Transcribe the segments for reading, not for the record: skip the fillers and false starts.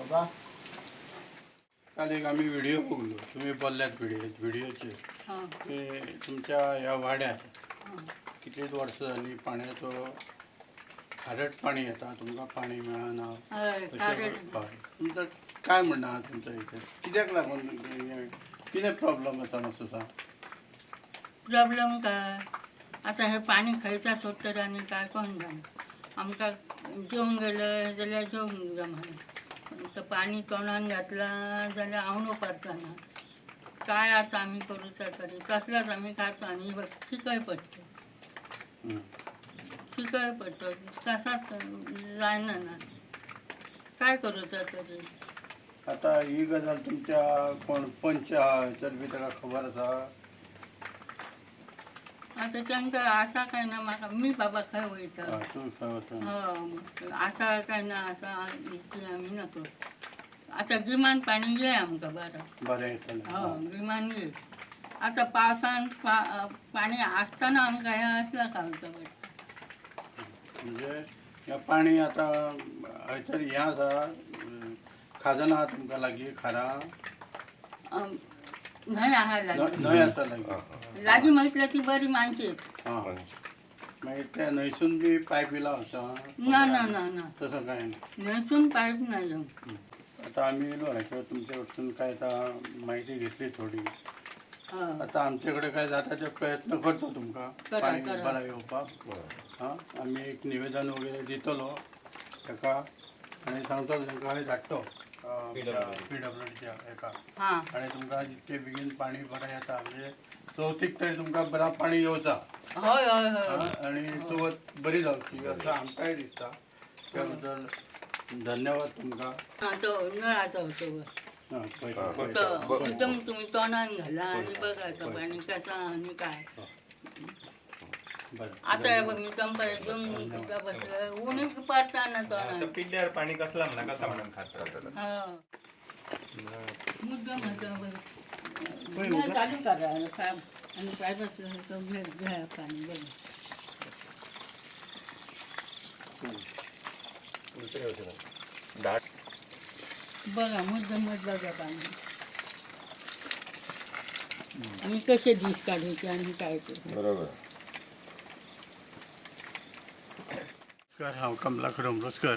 बाबा काल एक आम्ही व्हिडिओ बघलो, तुम्ही बोलल्यात व्हिडिओचे हां ते तुमच्या या वाड्यात हां कितलीच वर्सां जाली पाण्याचो खारट पाणी येता, तुमकां पाणी मेळना हय अशें खारट तुमचं काय म्हणणं आहा तुमच्या इथे कित्याक लागून कितें प्रॉब्लेम आसा मातसो सांग. प्रॉब्लेम काय आता हे पाणी खंयचा सोडटत आनी काय कोण जाणा. आमकां जेवंक गेलं जाल्यार जेवंक जमना. तर पाणी तोंडान घातलां जाल्यार हांव पारतना. काय आतां आमी करूचा तरी कसल्याच आमी खातो आनी बघ चिकय पडटा. चिकय पडटा कसाच जायना ना. काय करूचा तरी. आता ही गजाल तुमच्या कोण पंच आहा तर बी ताका खबर आसा. आता तांकां आसा काय ना म्हाका मी बाबा खंय वयता. तूं खंय वता आसा काय ना आसा इतली आमी नकळो. आता गिमान पाणी ये आमकां बरें येतलें. गिमान ये. आता पावसान पाणी आसतना आमकां हें असला घालचा पडटा. म्हणजे हें पाणी आतां हयसर हें आसा खाजन आहा तुमकां लागीं खारा न्हंय आहा लागीं. न्हंय आसा लागीं. लागीं म्हटल्यार ती बरी मानशेक. हां मागीर त्या न्हंयसून बी पायप इला वता. ना ना ना ना तसं काय ना. न्हंयसून पायप ना येवं. आता आम्ही येलो हाका तुमच्या कडसून काय आता माहिती घेतली थोडी. हय आता आमचे कडेन काय जाता ते प्रयत्न करतो तुमकां करा, पाणी करा. बरा येवपाक. हां आमी एक निवेदन वगैरे दितलो ताका आनी सांगतलो तांकां धाडटो PWDच्या हेका हां आनी तुमकां जितके बेगीन पाणी बरें येता म्हणजे चवथीक तरी तुमकां बरा पाणी येवचा. हय हय हय आणि चवथ बरी जावची असं आमकांय दिसता. त्या बद्दल धन्यवाद तुमकां. तो नळाचा होतो वर. हां तो एकदम तुम्ही तोंडान घाला आणि बघायचं पाणी कसं आणि काय. बरं आता हे बघ मी चंपा घेऊन तुका बसलं ऊन पडता ना तोंडान. पिल्ल्यार पाणी कसला म्हणा कसा म्हणून खातात. हा मुद्दा म्हणतो बघ चालू करा काम आणि काय बसलं तो घ्या पाणी बघ. बघा मुद्दाम बघा पाणी. आम्ही कसे दिस काढायचे आणि काय ते. बरोबर. नमस्कार, हांव कमलाकर अमृतकर,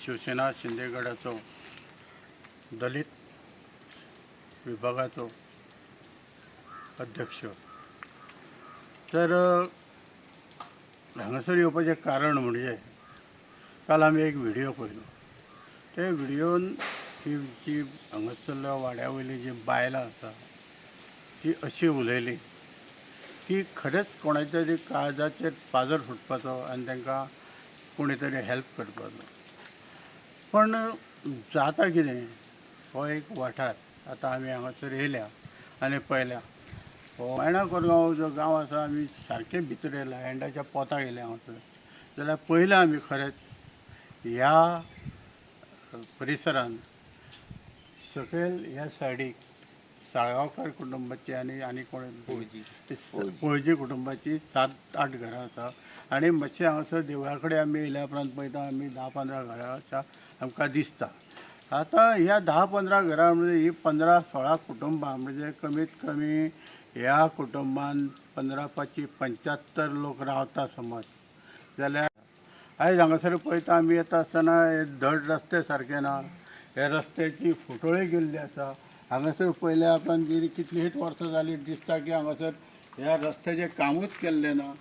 शिवसेना शिंदे गटाचो दलित विभागाचो अध्यक्ष. तर हांगासर येवपाचें कारण म्हणजे काल आमी एक व्हिडिओ पळयलो. ते व्हिडिओन ही जी हांगासरल्या वाड्या वयली जी बायलां आसा ती अशी उलयली की खरेंच कोणाच्या तरी काळजाचेर पाजर फुटपाचो आनी तांकां कोणी तरी हेल्प करपाचो. पण जाता कितें हो एक वाठार आतां आमी हांगासर येयल्या आनी पळयल्या हो मायणा कोरगांव जो गांव आसा आमी सारके भितर येयला एंडाच्या पोंताक येयल्या हांगासर. जाल्यार पयलें आमी खरेंच ह्या परिसरांत सकयल ह्या सायडीक साळगांवकार कुटुंबाची आनी कोण पळजी कुटुंबाची 7-8 घरां आसा आनी मातशें हांगासर देवळा कडेन आमी येयल्या उपरांत पळयता आमी 10-15 घरां आसा आमकां दिसता. आतां ह्या 10-15 घरां म्हणजे ही 15-16 कुटुंबां म्हणजे कमीत कमी ह्या कुटुंबान 15-75 लोक रावता समज जाल्यार आयज हांगासर पळयता आमी येता आसतना हे धड रस्ते सारके ना. हे रस्त्याची फुटोळी गेल्ली आसा. हांगासर पयल्या उपरांत गेली कितलींच वर्सां जालीं दिसता की हांगासर ह्या रस्त्याचें कामूच केल्लें ना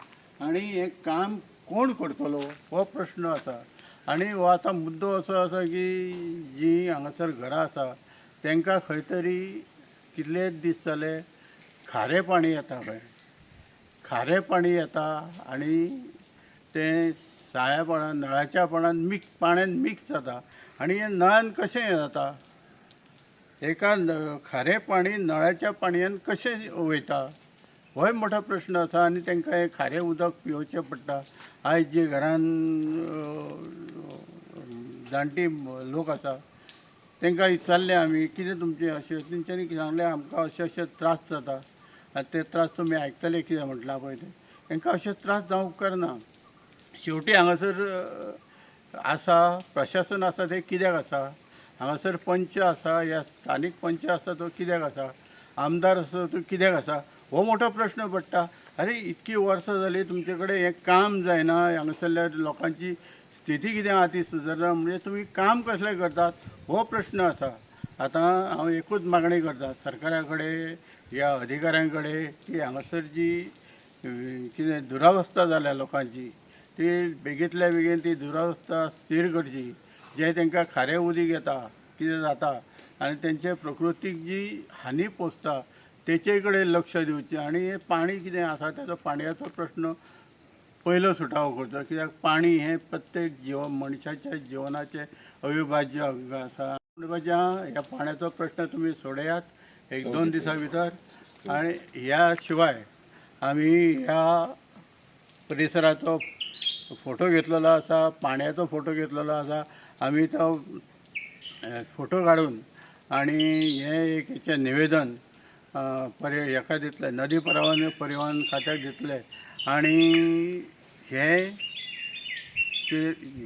आनी हें काम कोण करतलो हो प्रश्न आसा. आनी हो आतां मुद्दो असो आसा की जीं हांगासर घरां आसा तांकां खंय तरी कितलेच दीस जाले खारें पाणी येता खंय. खारें पाणी येता आनी तें साळ्यापणान नळाच्या पाण्यान मिक्स जाता आनी हें नळान कशें हें जाता. एका खारें पाणी नळाच्या पाणयान कशें वयता होय मोठो प्रश्न आसा. आनी तांकां हें खारें उदक पिवचें पडटा. आयज जे घरान जाणटी लोक आसा तांकां विचारलें आमी कितें तुमचें अशें तेंच्यांनी सांगलें आमकां अशें अशें त्रास जाता. आनी ते त्रास तुमी आयकतले कितें म्हटलां पळय तें. तांकां अशें त्रास जावंक उपकारना. शेवटी हांगासर आसा प्रशासन आसा तें कित्याक आसा हांगासर पंच आसा या स्थानीक पंच आसा तो कित्याक आसा, आमदार आसा तो कित्याक आसा, हो मोठो प्रश्न पडटा. अरे इतकी वर्सां जाली तुमचे कडेन हें काम जायना, हांगासरल्या लोकांची स्थिती कितें आहा ती सुदारना, म्हणजे तुमी काम कसलें करतात हो प्रश्न आसा. आतां हांव एकूच मागणी करता सरकारा कडेन, ह्या अधिकाऱ्यां कडेन, की हांगासर जी कितें दुरावस्था जाल्या लोकांची ती बेगींतल्या बेगीन ती दुरावस्था स्थिर करची. जे तांकां खारें उदीक येता, कितें जाता आनी तेंचे प्रकृतीक जी हानी पोचता तेचे कडेन लक्ष दिवचें. आनी हें पाणी कितें आसा तेजो पाणयाचो प्रश्न पयलो सुटावो करचो, कित्याक पाणी हें प्रत्येक मनशाच्या जिवनाचें अविभाज्य अंग आसा. ह्या पाण्याचो प्रश्न तुमी सोडयात 1-2 दिसां भितर. आनी ह्या शिवाय आमी ह्या परिसराचो फोटो घेतलेलो आसा, पाण्याचो फोटो घेतलेलो आसा. आमी तो फोटो काडून आनी हें एक हेचें निवेदन हेका दितले, नदी परिवहन खात्याक दितले. आनी हें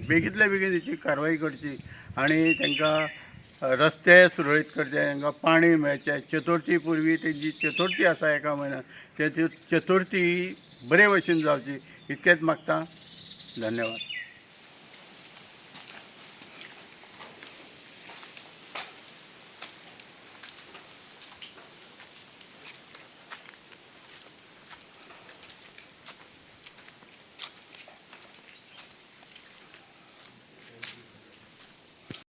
बेगींतल्या बेगीन हेची कारवाय करची आनी तांकां रस्ते सुरळीत करचे, तांकां पाणी मेळचें. चतुर्थी पुर्वी तेंची चतुर्थी आसा एका म्हयन्यान, ते चतुर्थी बरे भशेन जावची इतकेंच मागता. धन्यवाद.